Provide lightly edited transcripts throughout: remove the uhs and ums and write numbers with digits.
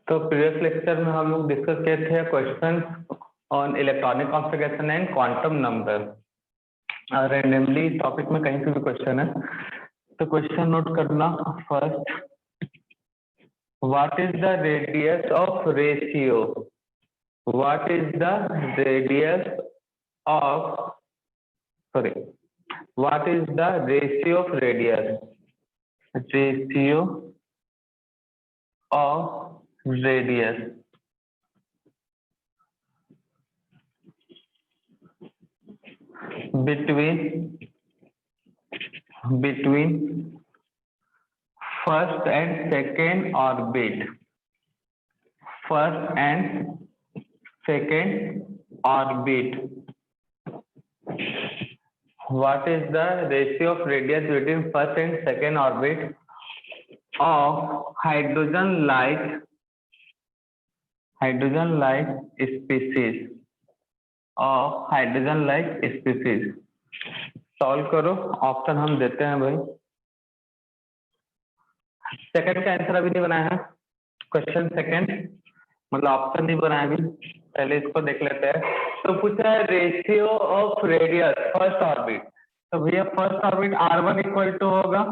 तो previous lecture में हम लोग डिस्कस किए थे question on electronic configuration and quantum number. और रेंडमली टॉपिक में कहीं से भी क्वेश्चन है तो क्वेश्चन नोट करना। First, what is the radius of ratio? What is the radius of sorry what is the ratio of radius? Ratio of radius between first and second orbit. First and second orbit. What is the ratio of radius between first and second orbit of hydrogen-like species? Of hydrogen like species. Solve करो, option हम देते हैं भाई। Second का answer अभी नहीं बनाया है, क्वेश्चन सेकंड मतलब ऑप्शन नहीं बनाया अभी, पहले इसको देख लेते हैं। तो पूछा है ratio of radius first orbit. तो भैया first orbit R1 equal to होगा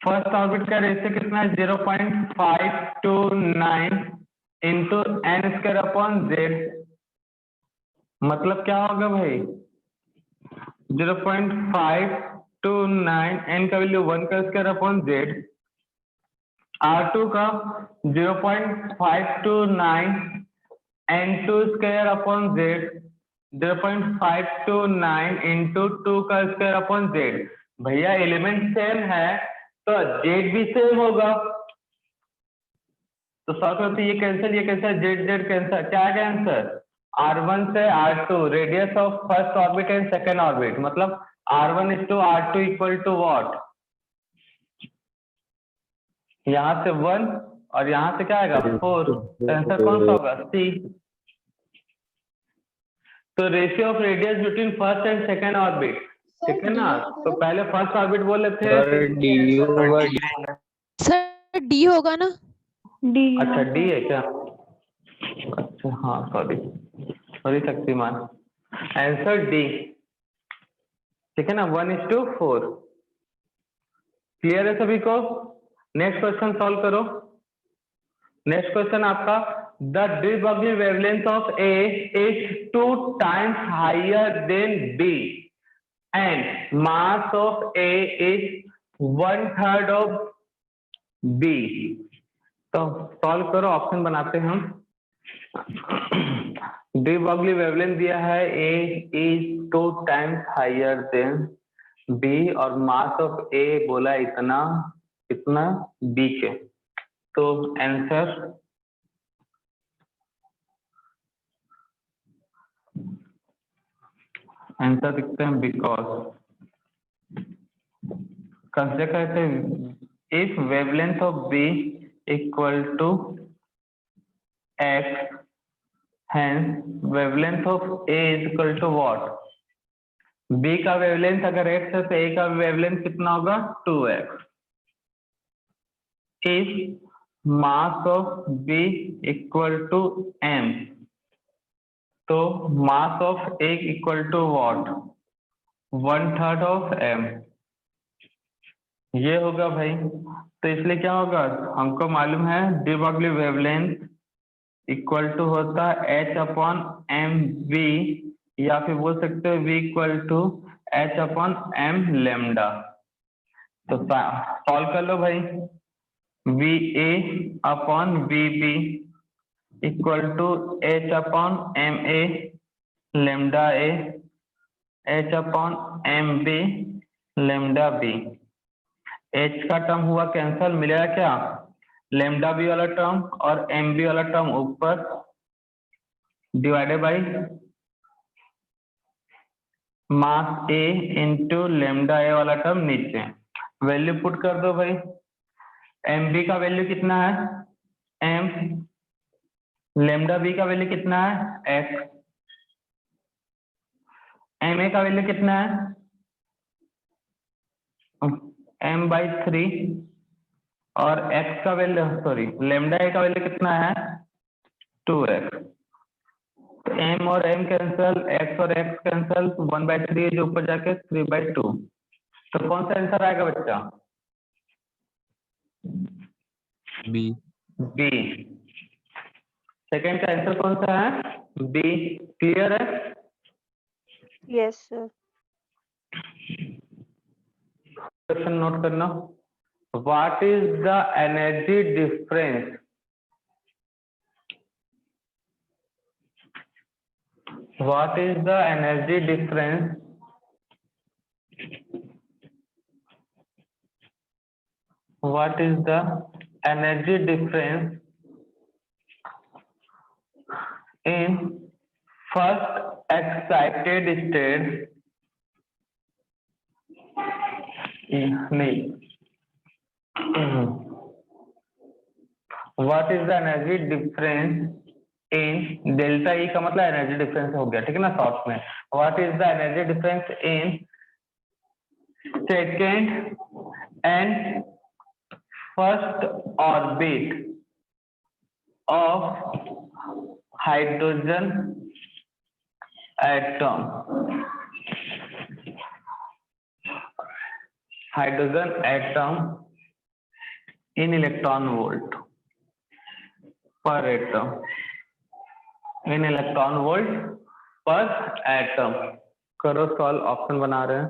फर्स्ट ऑर्बिट का रेशियो कितना है 0.529 into n square upon Z. मतलब क्या होगा भाई 0.529 एन का वैल्यू 1 का स्क्वायर अपॉन जेड। R2 का 0.529 n2 square upon Z 0.529 into 2 का स्क्वायर अपॉन जेड। भैया एलिमेंट सेम है तो जेड भी सेम होगा। तो सॉल्व करते ये कैंसिल जेड कैंसिल। क्या है आंसर? R1 से R2 radius of first orbit and second orbit मतलब R1 is to R2 equal to what? यहाँ से 1 और यहाँ से क्या आएगा 4। आंसर कौन सा होगा? C। तो ratio of radius between first and second orbit, ठीक है ना? तो पहले फर्स्ट ऑर्बिट बोले थे सर डी होगा ना? डी। अच्छा डी है क्या? अच्छा हाँ सॉरी शक्तिमान, आंसर डी, ठीक है ना? 1:4। क्लियर है सभी को? नेक्स्ट क्वेश्चन सॉल्व करो। नेक्स्ट क्वेश्चन आपका the D Broglie wavelength of A is 2 times higher than B and mass of A is 1/3 of B। तो सॉल्व करो, ऑप्शन बनाते हैं हम। डी ब्रॉगली वेवलेंथ दिया है A is 2 times higher than B और mass of A बोला इतना B के। तो आंसर लिखते हैं बिकॉज कंसिडर करते हैं if wavelength of B equal to x hence wavelength of A is equal to what? B का वेवलेंथ अगर x है तो A का वेवलेंथ कितना होगा 2x। if mass of B equal to m तो mass of A equal to what? 1/3 of m। ये होगा भाई। तो इसलिए क्या होगा, हमको मालूम है de Broglie wavelength equal to होता है h/m v या फिर बोल सकते हो v equal to h/m lambda. तो सॉल्व कर लो भाई। VA/VB equal to h/ma lambda a h/mb lambda b। h का टर्म हुआ कैंसल, मिलेगा क्या? लैम्डा बी वाला टर्म और एम बी वाला टर्म ऊपर divided by mass A into lambda A वाला टर्म नीचे। वैल्यू पुट कर दो भाई। एम बी का वैल्यू कितना है m, लैम्डा बी का वैल्यू कितना है x, एम ए का वैल्यू कितना है m/3 और x का वैल्यू सॉरी लेमडा ए का वैल्यू कितना है 2x। तो m और m कैंसल, x और x कैंसल, 1/3 जो ऊपर जाके 3/2। तो कौन सा आंसर आएगा बच्चा? बी। बी। सेकंड का आंसर कौन सा है? बी। क्लियर है? Yes, sir. क्वेश्चन नोट करना। What is the energy difference What is the energy difference What is the energy difference in first excited state? नहीं। What is the energy difference in delta E का मतलब energy difference हो गया, ठीक है ना short में। What is the energy difference in second and first orbit of hydrogen atom? Hydrogen atom in electron volt per atom. In electron volt per atom. करो solve, option बना रहे हैं।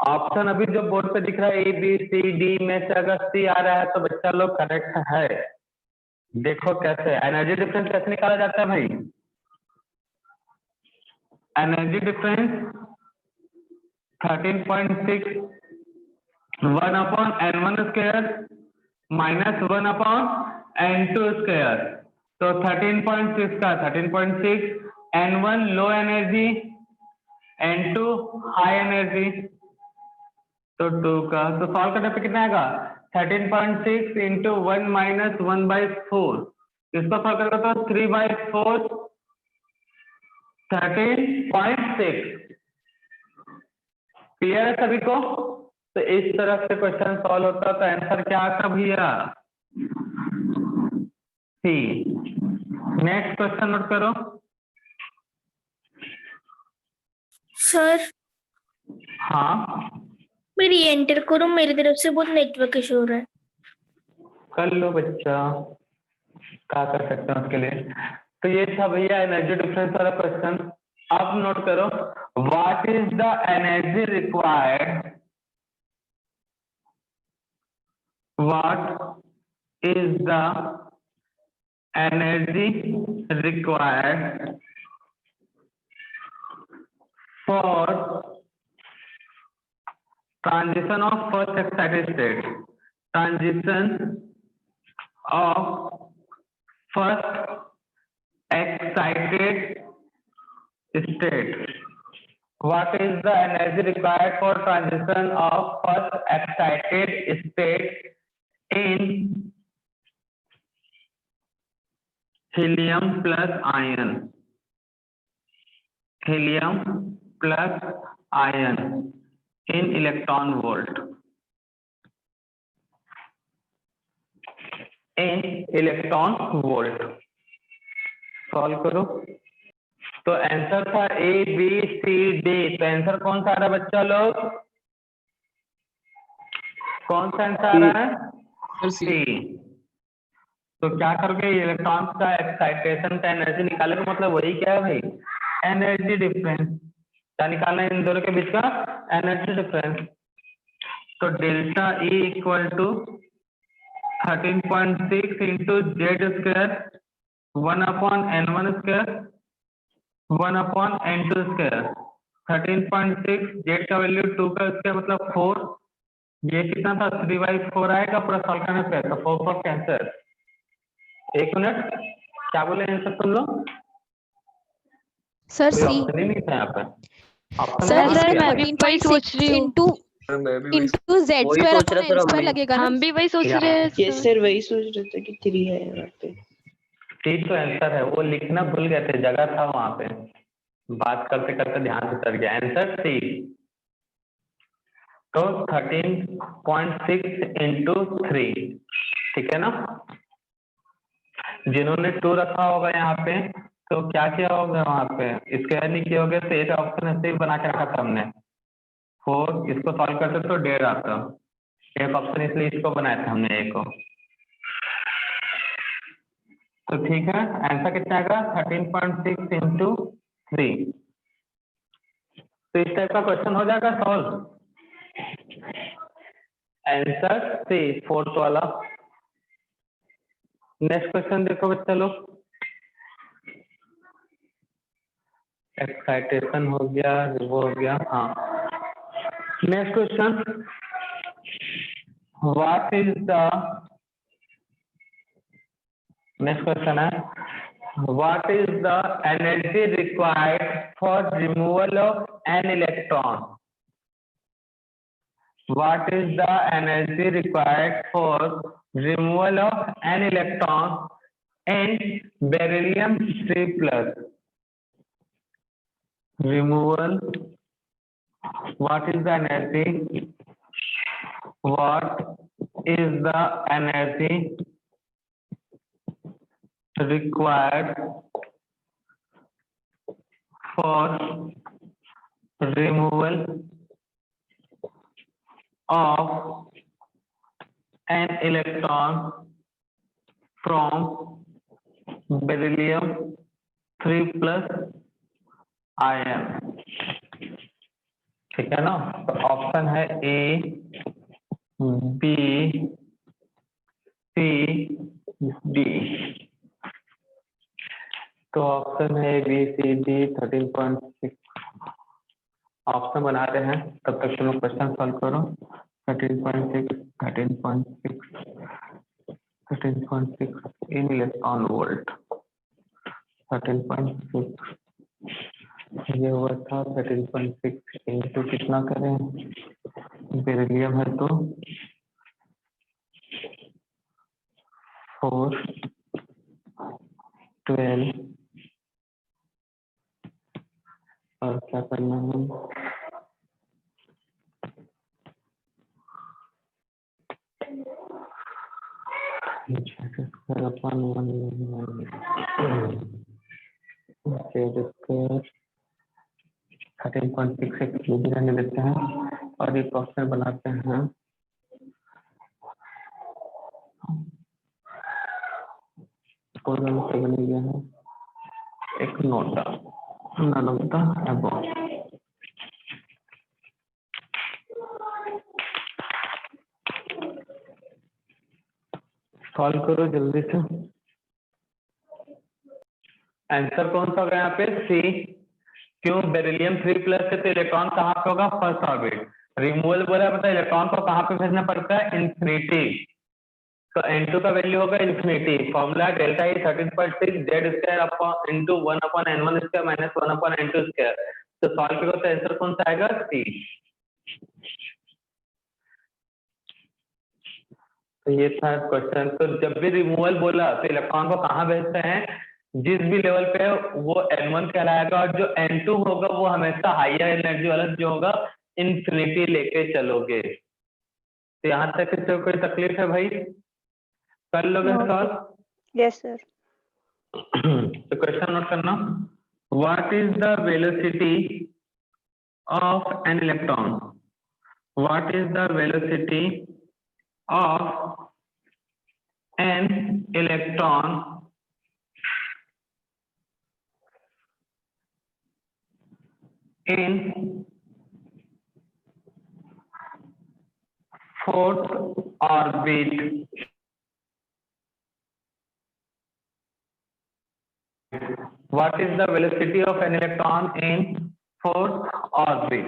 ऑप्शन अभी जो बोर्ड पे दिख रहा है ए बी सी डी में से अगर सी आ रहा है तो बच्चा लोग करेक्ट है। देखो कैसे एनर्जी डिफरेंस कैसे निकाला जाता है भाई। Energy difference 13.6 1/n1² minus 1/n2²। तो 13.6 का 13.6, n1 low energy, n2 high energy, तो 2 का। तो सॉल्व करने पे कितना आएगा 13.6 इंटू 1 माइनस 1/4। इसको सॉल्व करेगा तो 3/4 13.6। क्लियर है सभी को? तो इस तरह से क्वेश्चन सॉल्व होता है। तो आंसर क्या आता भैया? सी। नेक्स्ट क्वेश्चन नोट करो। सर हाँ मेरी एंटर करो, मेरी तरफ से बहुत नेटवर्क इशू हो रहा है। कर लो बच्चा, क्या कर सकते हैं उसके लिए। तो ये था भैया एनर्जी डिफरेंस वाला क्वेश्चन। अब नोट करो what is the energy required what is the energy required for transition of first excited state. Transition of first excited state. What is the energy required for transition of first excited state in helium plus ion? Helium plus ion in electron volt. In electron volt. Solve करो। तो answer था A B C D. तो answer कौन सा आ रहा है बच्चा लोग? कौन सा आंसर आ रहा है? सी। तो क्या करोगे इलेक्ट्रॉन का एक्साइटेशन का एनर्जी निकाले का मतलब वही क्या है भाई? Energy difference. क्या निकालना है इन दोनों के बीच का? Energy difference. तो delta E equal to 13.6 into Z square 1/n1² 1/n2²। 13.6 Z का वैल्यू 2 का स्क्वायर मतलब 4। ये कितना था 3/4 आएगा पूरा सॉल्व करने पे। तो 4 कैंसर। एक मिनट, क्या बोले आंसर तुम लोग? सर कोई सी। ऑप्शन ही नहीं था यहाँ पे। ऑप्शन सर कहाँ इसमें दिया? मैं भी वही सोच रही हूँ। इंटू मैं भी इंटू जेड वही स्क्वायर सोच रहा अपॉन था एन स्क्वायर हम भी। लगेगा ना। हम भी वही सोच रहे हैं Yes, सर। sir. वही सोच रहे थे कि 3 है यहाँ पे। ठीक तो आंसर है, वो लिखना भूल गए थे, जगह था वहां पे, बात करते करते ध्यान से उतर गया। Answer C. तो 13.6 इंटू 3, ठीक है ना। जिन्होंने 2 रखा होगा यहाँ पे तो क्या किया होगा वहां पे, स्क्वायर नहीं किया होगा, तो एक ऑप्शन ऐसे ही बना के रखा था हमने 4, इसको सॉल्व करते तो 1.5 आता, एक ऑप्शन इसलिए इसको बनाया था हमने एक को। तो ठीक है, आंसर कितना आएगा 13.6 इंटू 3। तो इस टाइप का क्वेश्चन हो जाएगा सॉल्व। आंसर सी, 4th वाला। नेक्स्ट क्वेश्चन देखो बच्चा लोग, एक्साइटेशन हो गया, वो हो गया, हाँ। Next question, what is the, next question है what is the energy required for removal of an electron. What is the energy required for removal of an electron in beryllium-3+? Removal. What is the energy? What is the energy required for removal of an electron from beryllium 3+ ion, ठीक है ना। तो option है ए, B, सी, D. तो option है B, सी, D. 13.6 option बना रहे हैं, तब तक तुम क्वेश्चन सॉल्व करो। 13.6 इन इलेक्ट्रॉन वोल्ट। 13.6 ये हुआ था 13.6 इंटू कितना करें, बेरिलियम है तो 4, 12 और क्या करना है, अपन 13.6 एक रहने देते हैं और एक ऑप्शन बनाते हैं। बन गया है एक नोटा, नोटा अबो। सॉल्व करो जल्दी से। आंसर कौन सा होगा यहाँ पे, सी। क्यों, बेरिलियम 3+ से तो इलेक्ट्रॉन कहाँ पे होगा, फर्स्ट ऑर्बिट। रिमूवल बोला पता है इलेक्ट्रॉन को कहाँ पे भेजना पड़ता है, इन्फिनिटी। तो N2 का वैल्यू होगा infinity. Formula delta E 13.6 Z² upon into 1/N1² minus 1/N2²। तो सॉल्व करो तो आंसर कौन सा आएगा, सी। तो ये था क्वेश्चन। तो जब भी रिमूवल बोला तो इलेक्ट्रॉन को कहाँ भेजते हैं, जिस भी लेवल पे है वो N1 कहलाएगा, और जो N2 होगा वो हमेशा हायर एनर्जी वाला जो होगा इन्फिनिटी लेके चलोगे। तो यहाँ तक किसी को कोई तकलीफ है भाई, कर लोगे सॉल्व। Yes sir. तो क्वेश्चन नोट करना, what is the velocity of an electron. What is the velocity of an electron in 4th orbit। What is the velocity of an electron in 4th orbit?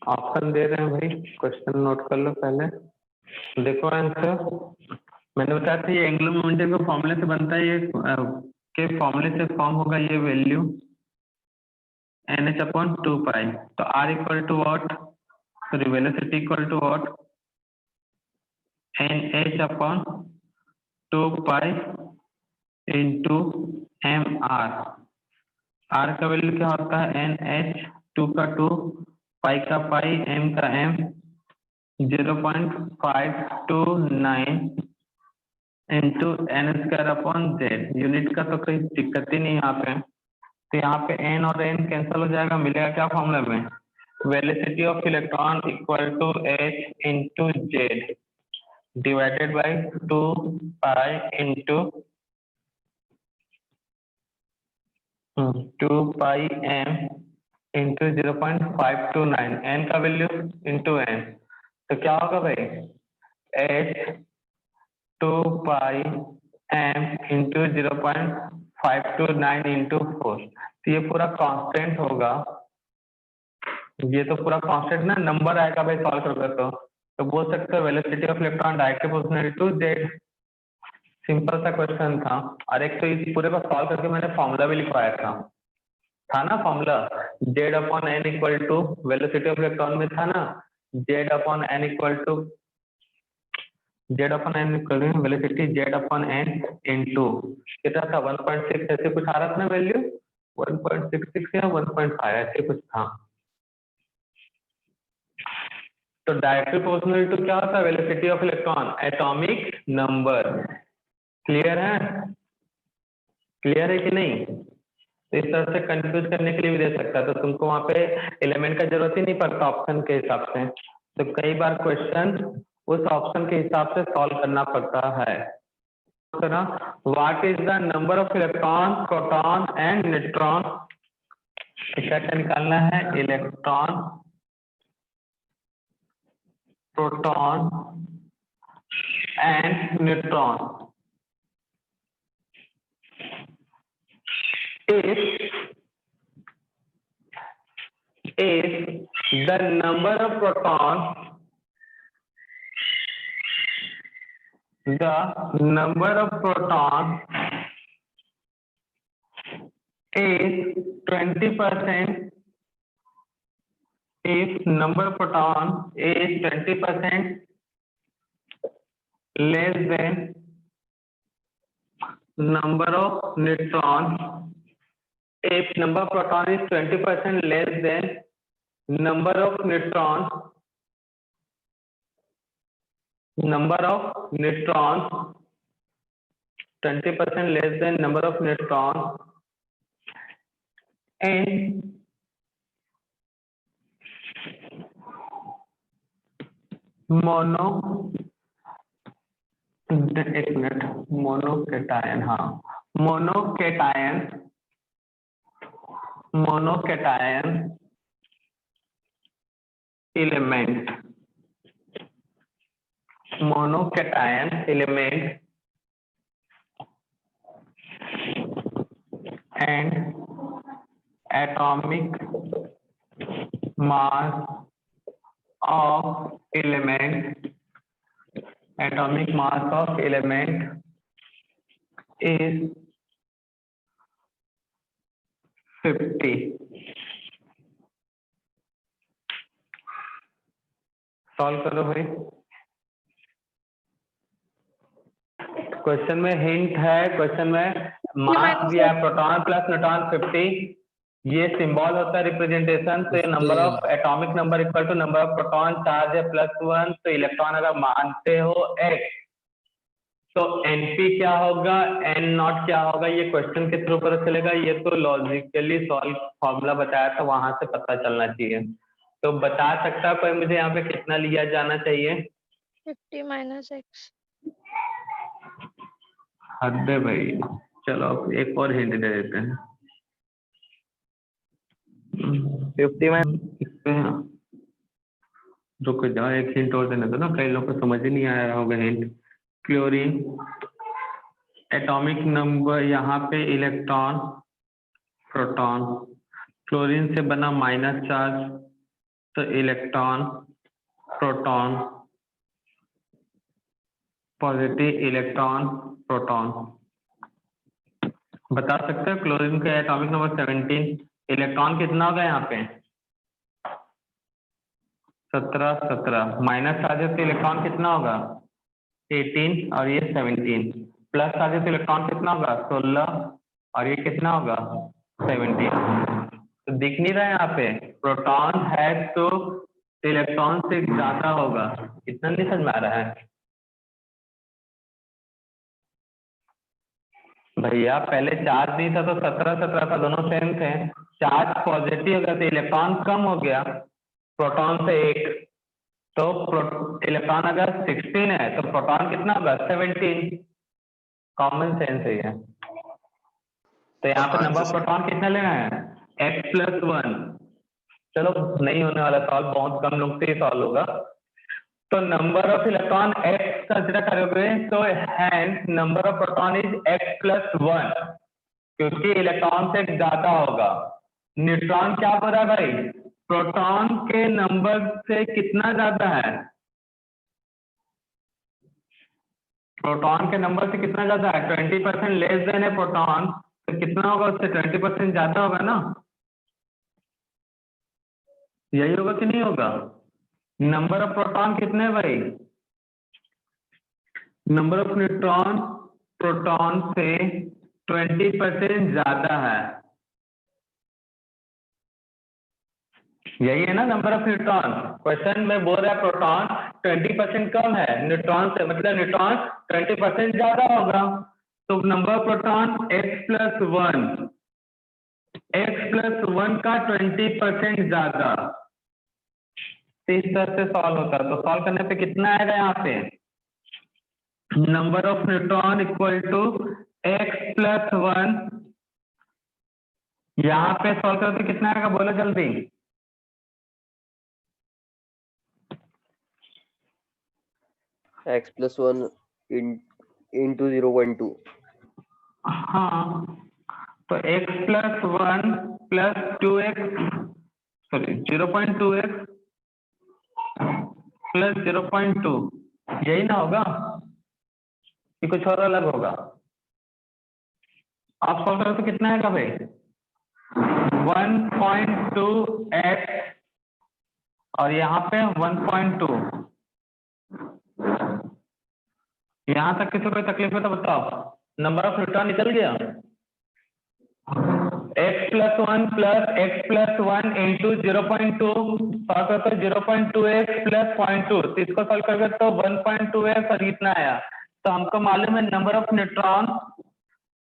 Option दे रहे हैं भाई, question note कर लो पहले। देखो answer मैंने बताया था, ये एंगुलर मोमेंटम के फॉर्मूले से बनता है, ये के फॉर्मूले से फॉर्म होगा ये वैल्यू NH/2π। तो R equal to what, sorry velocity equal to what, NH/2π into mr। R का वैल्यू क्या होता है, NH, 2 का 2 पाई का पाई m का m 0.529 into n square upon Z. Unit का तो कोई दिक्कत ही नहीं यहाँ पे, तो यहाँ पे n और n कैंसिल हो जाएगा, मिलेगा क्या फॉर्मूला में, velocity of electron equal to h into Z divided by 2 pi into 2 pi m into 0.529 n का वैल्यू इंटू n, तो क्या होगा भाई h 2 pi m into 0.529 into 4, तो ये पूरा कांस्टेंट होगा, ये तो पूरा कांस्टेंट ना नंबर आएगा भाई सॉल्व करके, तो बोल सकते हो velocity of electron directly proportional to Z. Simple सा क्वेश्चन था, और एक तो इस पूरे को सॉल्व करके मैंने फॉर्मूला भी लिखवाया था ना formula, Z upon n equal to velocity of electron में था ना, Z upon n equal to velocity Z upon n into कितना था 1.6 ऐसे कुछ आ रहा था ना वैल्यू, 1.66 या 1.5 ऐसे कुछ था। तो डायरेक्टली प्रोपोर्शनल टू क्या होता है, velocity of electron atomic number. Clear है, क्लियर है कि नहीं? तो इस तरह से कंफ्यूज करने के लिए भी दे सकता है, तो तुमको वहां पे एलिमेंट का जरूरत ही नहीं पड़ता ऑप्शन के हिसाब से, तो कई बार क्वेश्चन उस ऑप्शन के हिसाब से सॉल्व करना पड़ता है। What is the number of electron, proton and neutron, क्या क्या निकालना है, electron, proton and neutron. If the number of proton is 20%, if number of proton is 20% less than number of neutron, if number of proton is 20% less than number of neutron, 20% less than number of neutron, and monocation element and atomic mass of element is 50। Solve करो भाई, question में hint है, question में मास दिया है proton plus neutron 50, ये symbol होता है रिप्रेजेंटेशन, तो number of atomic number equal to number of proton, charge है +1, तो इलेक्ट्रॉन अगर मानते हो x, तो np क्या होगा, n नॉट क्या होगा, ये क्वेश्चन के थ्रू पता चलेगा, ये तो लॉजिकली सॉल्व फॉर्मूला बताया था वहां से पता चलना चाहिए। तो बता सकता है कोई मुझे यहाँ पे कितना लिया जाना चाहिए? 50 minus x। हद है भाई, चलो एक और हिंट दे देते हैं, 50 में रुक जाओ, एक हिंट और देने दो ना, कई लोग को समझ ही नहीं आया होगा हिंट। क्लोरीन एटॉमिक नंबर, यहाँ पे इलेक्ट्रॉन प्रोटॉन, क्लोरीन से बना माइनस चार्ज, तो electron proton, positive electron proton. बता सकते हो क्लोरीन का एटॉमिक नंबर 17, इलेक्ट्रॉन कितना होगा यहाँ पे 17 माइनस चार्ज है तो इलेक्ट्रॉन कितना होगा 18 और ये 17, प्लस चार्ज है तो इलेक्ट्रॉन कितना होगा 16 और ये कितना होगा 17। तो दिख नहीं रहा है यहाँ पे, प्रोटॉन है तो इलेक्ट्रॉन से ज्यादा होगा। इतना नहीं समझ में आ रहा है भैया? पहले चार्ज नहीं था तो 17-17 था, दोनों सेम थे। चार्ज पॉजिटिव हो गया तो इलेक्ट्रॉन कम हो गया प्रोटॉन से एक, तो इलेक्ट्रॉन अगर 16 है तो प्रोटॉन कितना होगा? 17। कॉमन सेंस है ये। तो यहाँ पे नंबर ऑफ प्रोटॉन कितना लेना है? x+1। चलो नहीं होने वाला सॉल्व, बहुत कम लोग से सॉल्व होगा। तो number of electron x consider करोगे तो hence number of proton is x+1, क्योंकि इलेक्ट्रॉन से ज्यादा होगा। न्यूट्रॉन क्या बोल रहा है भाई? प्रोटॉन के नंबर से कितना ज्यादा है? प्रोटॉन के नंबर से कितना ज्यादा है? 20% लेस देन है प्रोटॉन, तो कितना होगा उससे? 20% ज्यादा होगा ना, यही होगा कि नहीं होगा? नंबर ऑफ प्रोटॉन कितने हैं भाई? नंबर ऑफ न्यूट्रॉन प्रोटॉन से 20% ज्यादा है, यही है ना नंबर ऑफ न्यूट्रॉन। क्वेश्चन में बोल रहा है प्रोटॉन 20% कम है न्यूट्रॉन से, मतलब न्यूट्रॉन 20% ज्यादा होगा। तो number of proton x+1, x+1 का 20% ज्यादा। इस तरह से सॉल्व होता है। तो सॉल्व करने पे कितना आएगा यहाँ पे? Number of neutron equal to x+1। यहाँ पे सॉल्व करने पे कितना आएगा? बोलो जल्दी। x+1 into 0.2। हाँ, तो x+1 plus 2x, sorry 0.2x plus 0.2, यही ना होगा कि कुछ और अलग होगा? आप सॉल्व करो तो कितना आएगा भाई? 1.2x और यहाँ पे 1.2। यहाँ तक किसी कोई तकलीफ है तो बताओ। नंबर ऑफ न्यूट्रॉन निकल गया। x+1 plus x+1 into 0.2, solve करते 0.2x प्लस 0.2, तो इसको सॉल्व करके तो 1.2x और इतना आया। तो हमको मालूम है number of neutron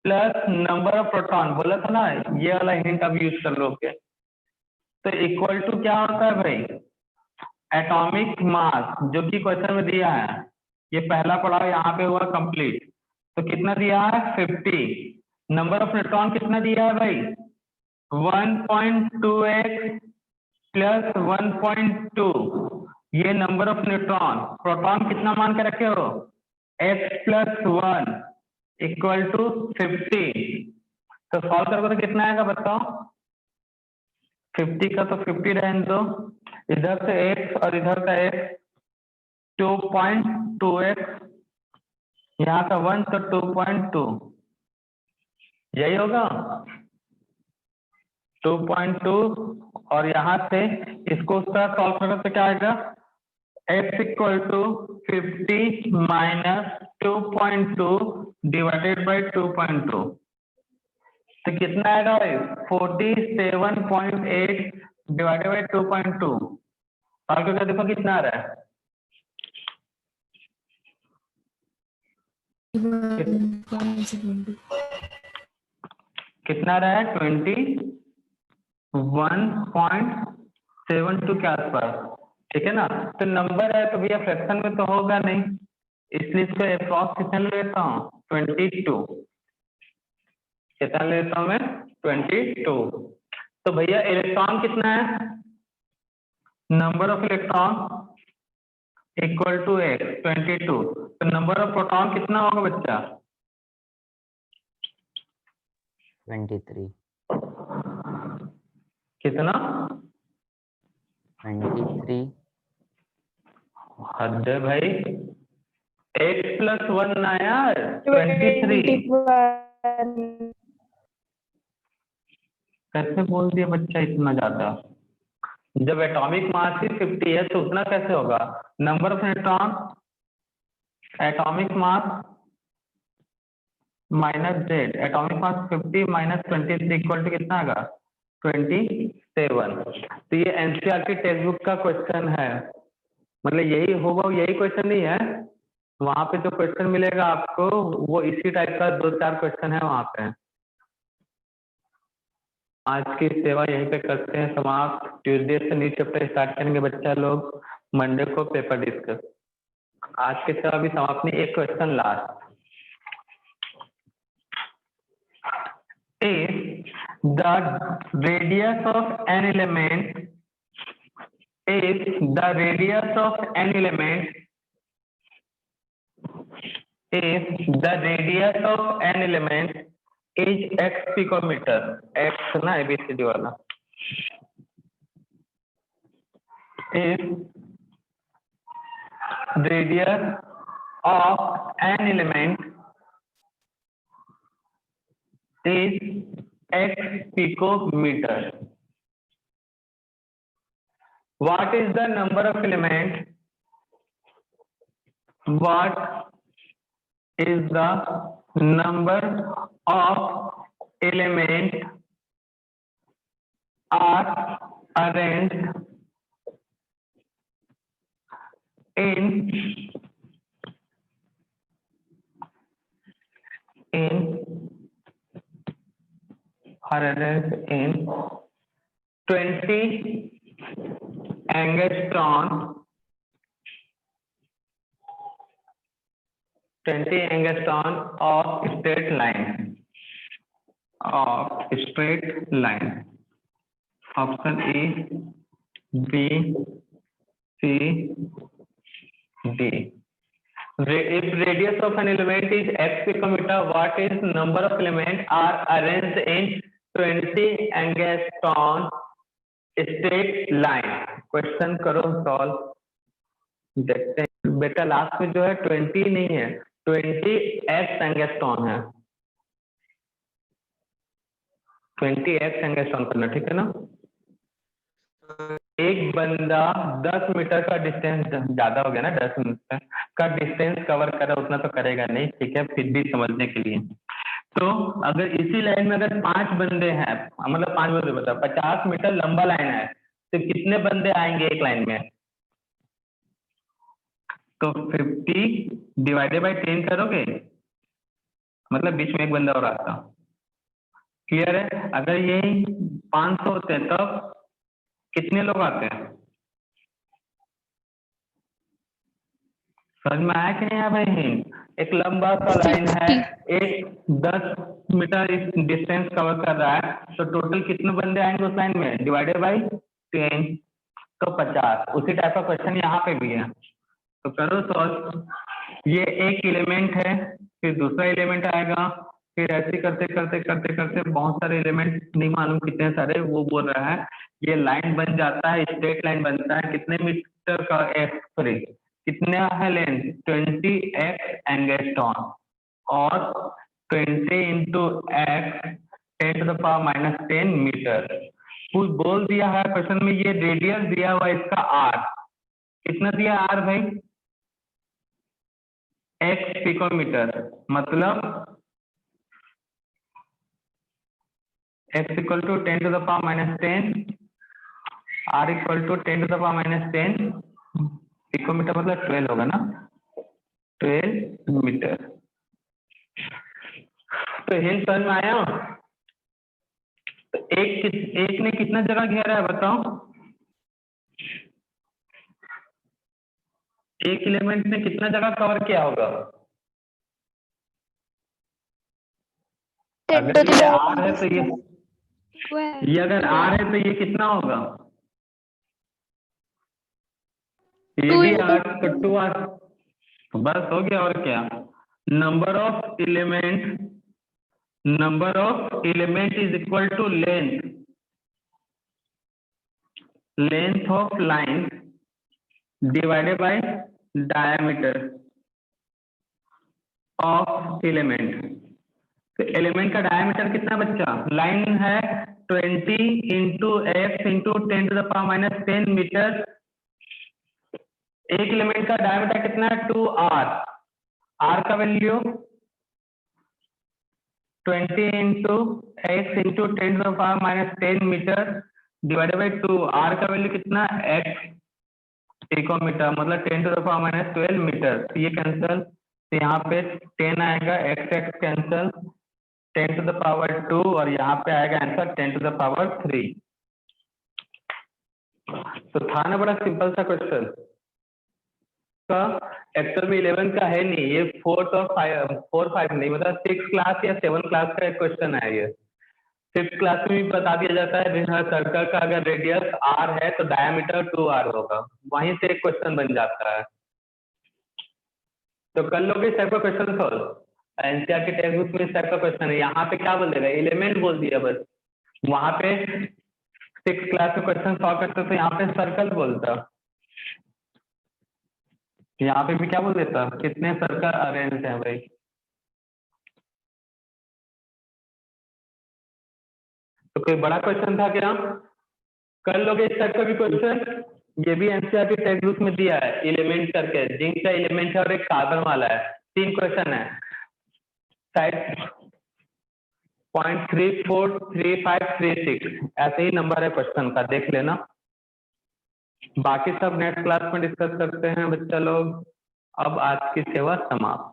plus number of proton, बोला था ना, ये वाला हिंट अब यूज कर लोगे। तो इक्वल टू क्या होता है भाई? एटॉमिक मास, जो कि क्वेश्चन में दिया है। ये पहला पड़ाव यहाँ पे हुआ कंप्लीट। तो कितना दिया है? 50। नंबर ऑफ न्यूट्रॉन कितना दिया है भाई? 1.2x प्लस 1.2, ये नंबर ऑफ न्यूट्रॉन। प्रोटॉन कितना मान के रखे हो? x+1 equal to 50। तो सॉल्व करोगे तो कितना आएगा बताओ? 50 का तो 50 रहने दो, इधर से x और इधर का x, 2.2x, यहाँ का 1 तो 2.2, यही होगा 2.2। और यहाँ से इसको उस तरह सॉल्व करोगे तो क्या आएगा? x equal to 50 minus 2.2 divided by 2.2, तो कितना आएगा भाई? 47.8 डिवाइडेड बाई 2.2। सॉल्व करके देखो कितना आ रहा है। कितना रहा है? 21.72 के आसपास, ठीक है ना? तो नंबर है तो भैया फ्रैक्शन में तो होगा नहीं, इसलिए इसको अप्रॉक्स कितना लेता हूँ? 22। कितना लेता हूँ मैं? 22। तो भैया इलेक्ट्रॉन कितना है? Number of electron equal to x 22। तो नंबर ऑफ प्रोटॉन कितना होगा बच्चा? 23। कितना? 23। हद है भाई, x+1 ना यार, 23। कैसे बोल दिया बच्चा इतना ज्यादा? जब एटॉमिक मास ही 50 है तो उतना कैसे होगा? Number of neutron, atomic mass minus z, atomic mass 50 minus 23 equal to कितना आएगा? 27। तो ये एनसीईआरटी टेक्स्ट बुक का क्वेश्चन है, मतलब यही होगा, यही क्वेश्चन नहीं है, वहां पे जो क्वेश्चन मिलेगा आपको वो इसी टाइप का 2-4 क्वेश्चन है वहां पे। आज की सेवा यहीं पे करते हैं समाप्त। ट्यूसडे से न्यू चैप्टर स्टार्ट करेंगे बच्चा लोग, मंडे को पेपर डिस्कस। आज की सेवा भी समाप्त नहीं, एक question last. If the radius of an element, if the radius of an element, if the radius of an element is x picometer, x ना ABCD वाला, if radius of an element is x picometer, what is the number of element, what is the number of element are arranged in 20 angstrom, 20 angstrom of straight line, of straight line. Option E, B, C, D. If radius of an element is x picometer, what is number of elements are arranged in 20 angstrom straight line? Question करो solve, देखते हैं। बेटा last में जो है 20 नहीं है, 20 x angstrom है, 20 x एंगस्ट्रॉन करना, ठीक है ना। एक बंदा 10 मीटर का डिस्टेंस, ज्यादा हो गया ना, 10 मीटर का डिस्टेंस कवर करा, उतना तो करेगा नहीं, ठीक है, फिर भी समझने के लिए। तो अगर इसी लाइन में अगर 5 बंदे हैं, मतलब 5 बंदे बता 50 मीटर लंबा लाइन है, तो कितने बंदे आएंगे एक लाइन में? तो 50 डिवाइडेड बाई 10 करोगे, मतलब बीच में एक बंदा और आता। क्लियर है? अगर ये 500 होते हैं तब कितने लोग आते हैं? समझ में आया कि नहीं आया भाई? एक लंबा सा लाइन है, एक 10 मीटर डिस्टेंस कवर कर रहा है, तो टोटल कितने बंदे आएंगे उस लाइन में? डिवाइडेड बाई 10, तो 50। उसी टाइप का क्वेश्चन यहाँ पे भी है, तो करो सॉल्व। ये एक एलिमेंट है, फिर दूसरा एलिमेंट आएगा, फिर ऐसे करते करते करते करते बहुत सारे एलिमेंट, नहीं मालूम कितने सारे, वो बोल रहा है। ये लाइन बन जाता है, स्ट्रेट लाइन बनता है, कितने मीटर का? सॉरी कितने है लेंथ? 20x एंगस्ट्रॉन, और 20 इंटू x 10⁻⁻10 मीटर। कुछ बोल दिया है क्वेश्चन में, ये रेडियस दिया हुआ इसका r, कितना दिया r भाई? x पिकोमीटर, मतलब x equal to 10⁻⁻10, r equal to 10⁻⁻10, picometre मतलब 12 होगा ना, 12 मीटर। तो हिंट समझ में आया? तो एक ने कितना जगह घेरा है बताओ? एक एलिमेंट ने कितना जगह कवर किया होगा? अगर ये r है तो ये अगर r है तो ये कितना होगा? ये भी r, तो 2r, बस हो गया। और क्या? Number of element is equal to length of line divided by diameter of element. तो एलिमेंट का डायमीटर कितना बच्चा? लाइन है 20 इंटू x इंटू 10⁻⁻10 मीटर। एक एलिमेंट का डायमीटर कितना है? 2r। r का value 20 into x into 10 to the power minus 10 metre divided by 2। r का वैल्यू कितना, x पिकोमीटर, मतलब 10 to the power minus 12 metre. तो ये कैंसल, तो यहाँ पे 10 आएगा, x cancel, 10 to the power 2 और यहाँ पे आएगा आंसर 10 to the power 3। तो था ना बड़ा सिंपल सा क्वेश्चन का, एक्चुअल में 11 का है नहीं, ये 4 और 5 नहीं, मतलब 6 क्लास या 7 क्लास का एक क्वेश्चन है ये। 5th क्लास में भी बता दिया जाता है सर्कल का अगर रेडियस r है तो डायमीटर 2r होगा, वहीं से एक क्वेश्चन बन जाता है। तो कर लोगे इस टाइप का क्वेश्चन सॉल्व, एनसीईआरटी के टेक्स्ट बुक में इस टाइप का क्वेश्चन है। यहाँ पे क्या बोल देगा, एलिमेंट बोल दिया बस, वहां पे 6th क्लास में क्वेश्चन सॉल्व करते तो यहाँ पे सर्कल बोलता, यहाँ पे भी क्या बोल देता, कितने सर्कल अरेंज हैं भाई। तो कोई बड़ा क्वेश्चन था क्या, कर लोगे इस टाइप का भी क्वेश्चन। ये भी एनसीईआरटी टेक्स्ट बुक में दिया है, एलिमेंट करके, जिंक का एलिमेंट है और एक कार्बन वाला है, 3 क्वेश्चन है, शायद 0.343536 ऐसे ही नंबर है क्वेश्चन का, देख लेना। बाकी सब नेक्स्ट क्लास में डिस्कस करते हैं बच्चा लोग। अब आज की सेवा समाप्त।